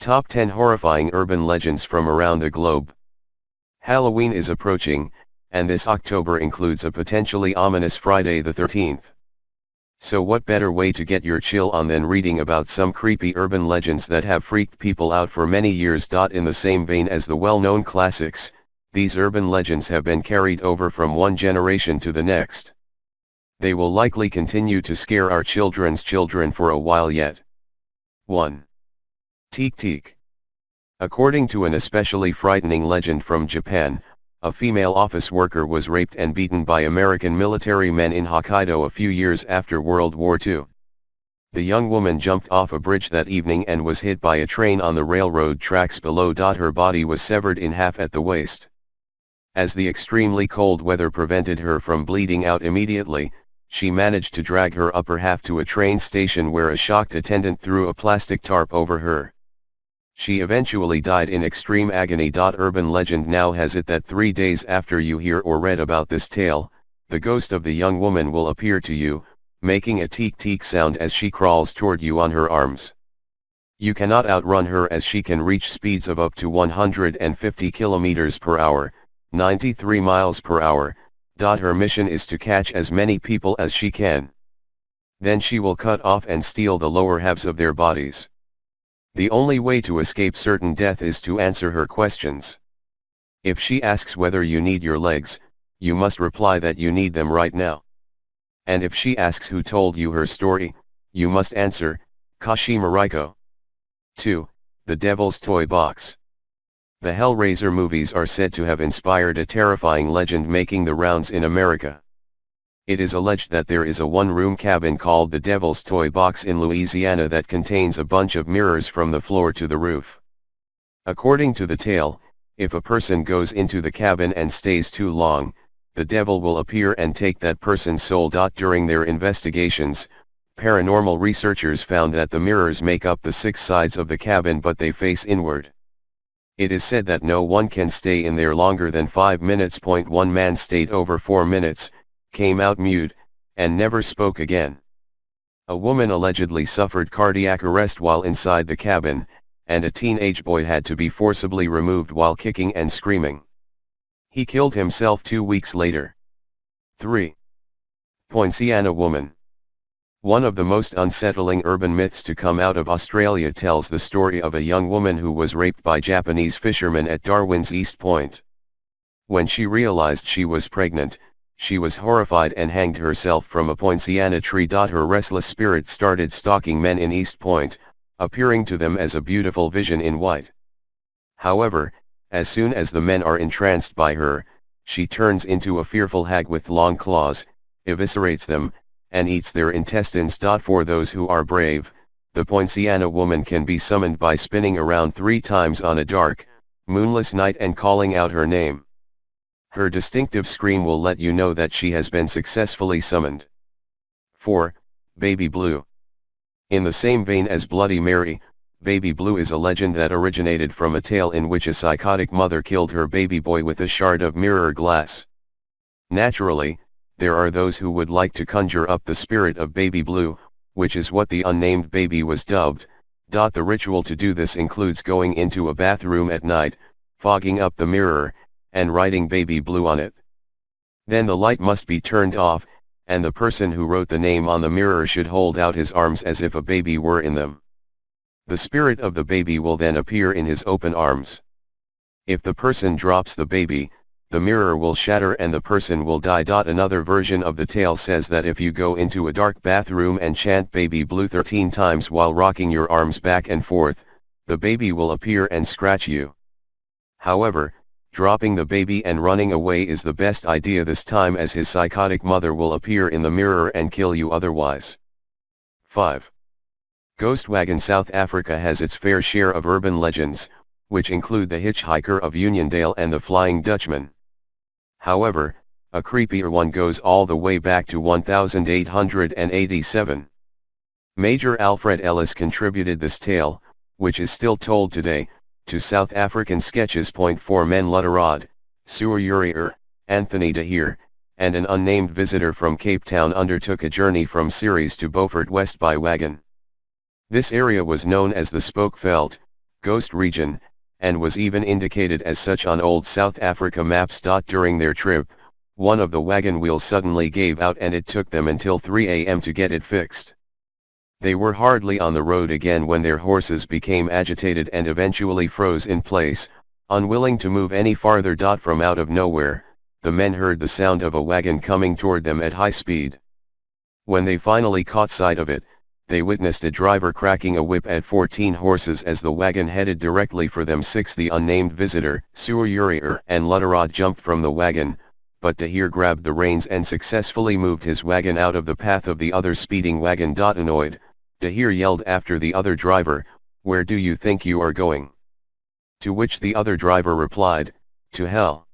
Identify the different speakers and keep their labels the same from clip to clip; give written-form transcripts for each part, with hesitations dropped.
Speaker 1: Top 10 Horrifying Urban Legends from Around the Globe. Halloween is approaching, and this October includes a potentially ominous Friday the 13th. So what better way to get your chill on than reading about some creepy urban legends that have freaked people out for many years. In the same vein as the well-known classics, these urban legends have been carried over from one generation to the next. They will likely continue to scare our children's children for a while yet. 1. Teek Teek. According to an especially frightening legend from Japan, a female office worker was raped and beaten by American military men in Hokkaido a few years after World War II. The young woman jumped off a bridge that evening and was hit by a train on the railroad tracks below. Her body was severed in half at the waist. As the extremely cold weather prevented her from bleeding out immediately, she managed to drag her upper half to a train station where a shocked attendant threw a plastic tarp over her. She eventually died in extreme agony. Urban legend now has it that 3 days after you hear or read about this tale, the ghost of the young woman will appear to you, making a teek teek sound as she crawls toward you on her arms. You cannot outrun her as she can reach speeds of up to 150 kilometers per hour, 93 miles per hour. Her mission is to catch as many people as she can. Then she will cut off and steal the lower halves of their bodies. The only way to escape certain death is to answer her questions. If she asks whether you need your legs, you must reply that you need them right now. And if she asks who told you her story, you must answer, Kashima Reiko. 2. The Devil's Toy Box. The Hellraiser movies are said to have inspired a terrifying legend making the rounds in America. It is alleged that there is a one-room cabin called the Devil's Toy Box in Louisiana that contains a bunch of mirrors from the floor to the roof. According to the tale, if a person goes into the cabin and stays too long, the devil will appear and take that person's soul. During their investigations, paranormal researchers found that the mirrors make up the 6 sides of the cabin, but they face inward. It is said that no one can stay in there longer than 5 minutes. One man stayed over 4 minutes, came out mute, and never spoke again. A woman allegedly suffered cardiac arrest while inside the cabin, and a teenage boy had to be forcibly removed while kicking and screaming. He killed himself 2 weeks later. 3. Poinciana Woman. One of the most unsettling urban myths to come out of Australia tells the story of a young woman who was raped by Japanese fishermen at Darwin's East Point. When she realized she was pregnant, she was horrified and hanged herself from a poinciana tree. Her restless spirit started stalking men in East Point, appearing to them as a beautiful vision in white. However, as soon as the men are entranced by her, she turns into a fearful hag with long claws, eviscerates them, and eats their intestines. For those who are brave, the poinciana woman can be summoned by spinning around 3 times on a dark, moonless night and calling out her name. Her distinctive scream will let you know that she has been successfully summoned. 4. Baby Blue. In the same vein as Bloody Mary, Baby Blue is a legend that originated from a tale in which a psychotic mother killed her baby boy with a shard of mirror glass. Naturally, there are those who would like to conjure up the spirit of Baby Blue, which is what the unnamed baby was dubbed. The ritual to do this includes going into a bathroom at night, fogging up the mirror, and writing Baby Blue on it. Then the light must be turned off, and the person who wrote the name on the mirror should hold out his arms as if a baby were in them. The spirit of the baby will then appear in his open arms. If the person drops the baby, the mirror will shatter and the person will die. Another version of the tale says that if you go into a dark bathroom and chant Baby Blue 13 times while rocking your arms back and forth, the baby will appear and scratch you. However, dropping the baby and running away is the best idea this time, as his psychotic mother will appear in the mirror and kill you otherwise. 5. Ghost Wagon. South Africa has its fair share of urban legends, which include the Hitchhiker of Uniondale and the Flying Dutchman. However, a creepier one goes all the way back to 1887. Major Alfred Ellis contributed this tale, which is still told today, to South African sketches. 4 Men Lutterod, Suur Urier, Anthony de Heer, and an unnamed visitor from Cape Town undertook a journey from Ceres to Beaufort West by wagon. This area was known as the Spookveld, ghost region, and was even indicated as such on old South Africa maps. During their trip, one of the wagon wheels suddenly gave out and it took them until 3 a.m. to get it fixed. They were hardly on the road again when their horses became agitated and eventually froze in place, unwilling to move any farther. From out of nowhere, the men heard the sound of a wagon coming toward them at high speed. When they finally caught sight of it, they witnessed a driver cracking a whip at 14 horses as the wagon headed directly for them. 6. The unnamed visitor, Suur and Lutterod jumped from the wagon, but Dahir grabbed the reins and successfully moved his wagon out of the path of the other speeding wagon. Annoyed, Dahir yelled after the other driver, "Where do you think you are going?" To which the other driver replied, "To hell."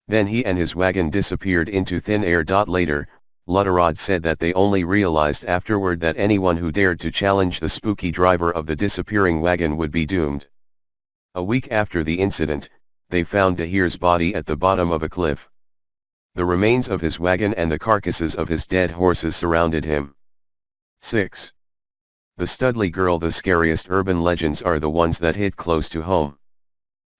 Speaker 1: Then he and his wagon disappeared into thin air. Later, Lutterod said that they only realized afterward that anyone who dared to challenge the spooky driver of the disappearing wagon would be doomed. A week after the incident, they found Dahir's body at the bottom of a cliff. The remains of his wagon and the carcasses of his dead horses surrounded him. 6. The Studley Girl. The scariest urban legends are the ones that hit close to home.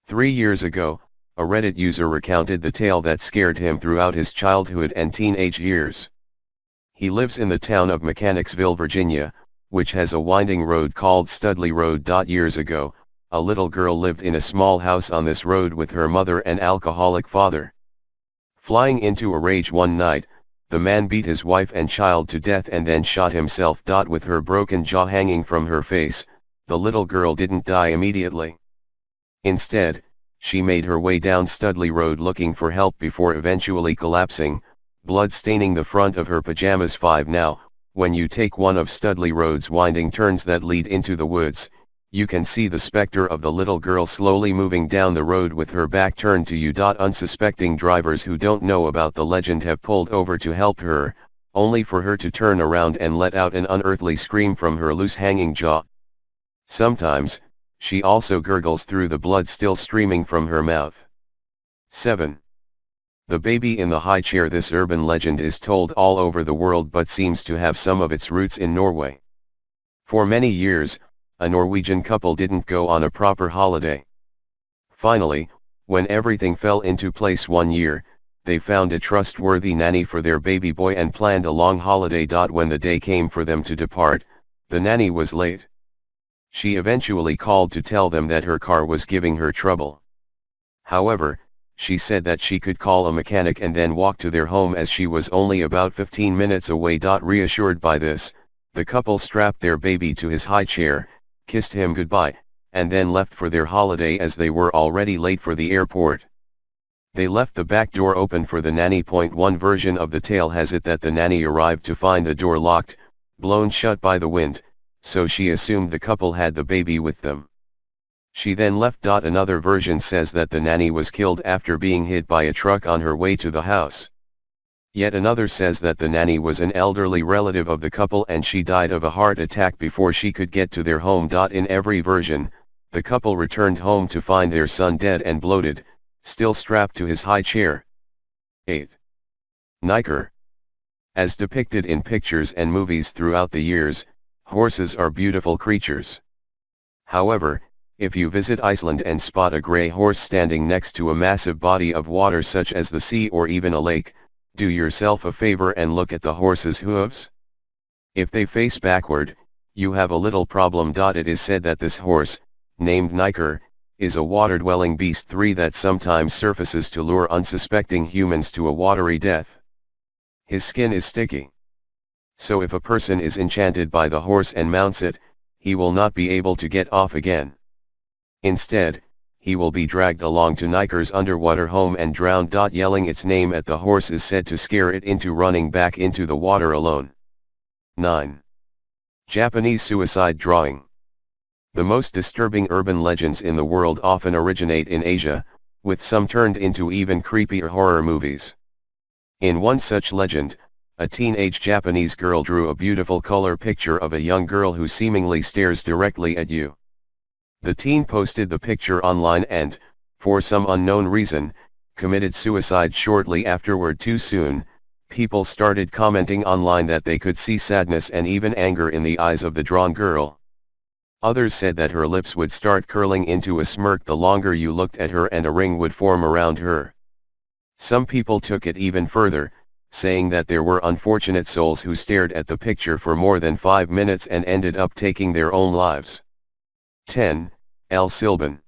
Speaker 1: 3 years ago, a Reddit user recounted the tale that scared him throughout his childhood and teenage years. He lives in the town of Mechanicsville, Virginia, which has a winding road called Studley Road. Years ago, a little girl lived in a small house on this road with her mother and alcoholic father. Flying into a rage one night, the man beat his wife and child to death and then shot himself. With her broken jaw hanging from her face, the little girl didn't die immediately. Instead, she made her way down Studley Road looking for help before eventually collapsing, blood staining the front of her pajamas. 5. Now, when you take one of Studley Road's winding turns that lead into the woods, you can see the specter of the little girl slowly moving down the road with her back turned to you. Unsuspecting drivers who don't know about the legend have pulled over to help her, only for her to turn around and let out an unearthly scream from her loose hanging jaw. Sometimes, she also gurgles through the blood still streaming from her mouth. 7. The baby in the high chair. This urban legend is told all over the world but seems to have some of its roots in Norway. For many years, a Norwegian couple didn't go on a proper holiday. Finally, when everything fell into place one year, they found a trustworthy nanny for their baby boy and planned a long holiday. When the day came for them to depart, the nanny was late. She eventually called to tell them that her car was giving her trouble. However, she said that she could call a mechanic and then walk to their home as she was only about 15 minutes away. Reassured by this, the couple strapped their baby to his high chair, kissed him goodbye, and then left for their holiday as they were already late for the airport. They left the back door open for the nanny. One version of the tale has it that the nanny arrived to find the door locked, blown shut by the wind, so she assumed the couple had the baby with them. She then left. Another version says that the nanny was killed after being hit by a truck on her way to the house. Yet another says that the nanny was an elderly relative of the couple and she died of a heart attack before she could get to their home. In every version, the couple returned home to find their son dead and bloated, still strapped to his high chair. 8. Nykur. As depicted in pictures and movies throughout the years, horses are beautiful creatures. However, if you visit Iceland and spot a grey horse standing next to a massive body of water such as the sea or even a lake, do yourself a favor and look at the horse's hooves. If they face backward, you have a little problem. It is said that this horse, named Nykur, is a water-dwelling beast. 3. That sometimes surfaces to lure unsuspecting humans to a watery death. His skin is sticky. So if a person is enchanted by the horse and mounts it, he will not be able to get off again. Instead, he will be dragged along to Nykur's underwater home and drowned. Yelling its name at the horse is said to scare it into running back into the water alone. 9. Japanese suicide drawing. The most disturbing urban legends in the world often originate in Asia, with some turned into even creepier horror movies. In one such legend, a teenage Japanese girl drew a beautiful color picture of a young girl who seemingly stares directly at you. The teen posted the picture online and, for some unknown reason, committed suicide shortly afterward. Too soon, people started commenting online that they could see sadness and even anger in the eyes of the drawn girl. Others said that her lips would start curling into a smirk the longer you looked at her, and a ring would form around her. Some people took it even further, saying that there were unfortunate souls who stared at the picture for more than 5 minutes and ended up taking their own lives. 10. El Silban.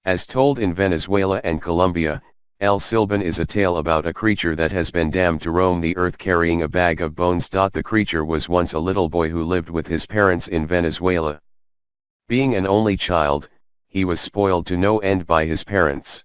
Speaker 1: As told in Venezuela and Colombia, El Silban is a tale about a creature that has been damned to roam the earth carrying a bag of bones. The creature was once a little boy who lived with his parents in Venezuela. Being an only child, he was spoiled to no end by his parents.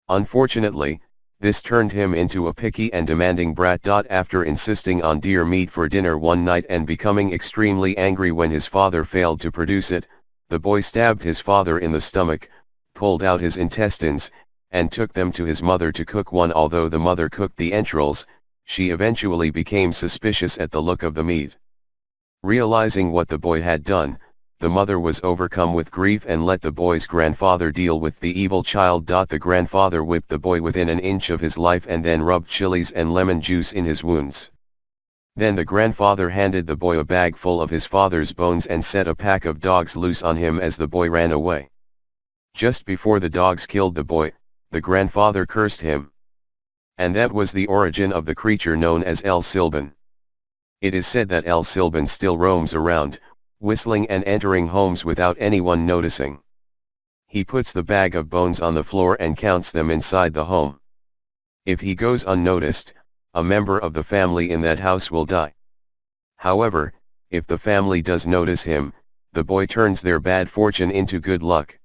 Speaker 1: Unfortunately, this turned him into a picky and demanding brat. After insisting on deer meat for dinner one night and becoming extremely angry when his father failed to produce it, the boy stabbed his father in the stomach, pulled out his intestines, and took them to his mother to cook one. Although the mother cooked the entrails, she eventually became suspicious at the look of the meat. Realizing what the boy had done, the mother was overcome with grief and let the boy's grandfather deal with the evil child. The grandfather whipped the boy within an inch of his life and then rubbed chilies and lemon juice in his wounds. Then the grandfather handed the boy a bag full of his father's bones and set a pack of dogs loose on him as the boy ran away. Just before the dogs killed the boy, the grandfather cursed him. And that was the origin of the creature known as El Silban. It is said that El Silban still roams around, whistling and entering homes without anyone noticing. He puts the bag of bones on the floor and counts them inside the home. If he goes unnoticed, a member of the family in that house will die. However, if the family does notice him, the boy turns their bad fortune into good luck.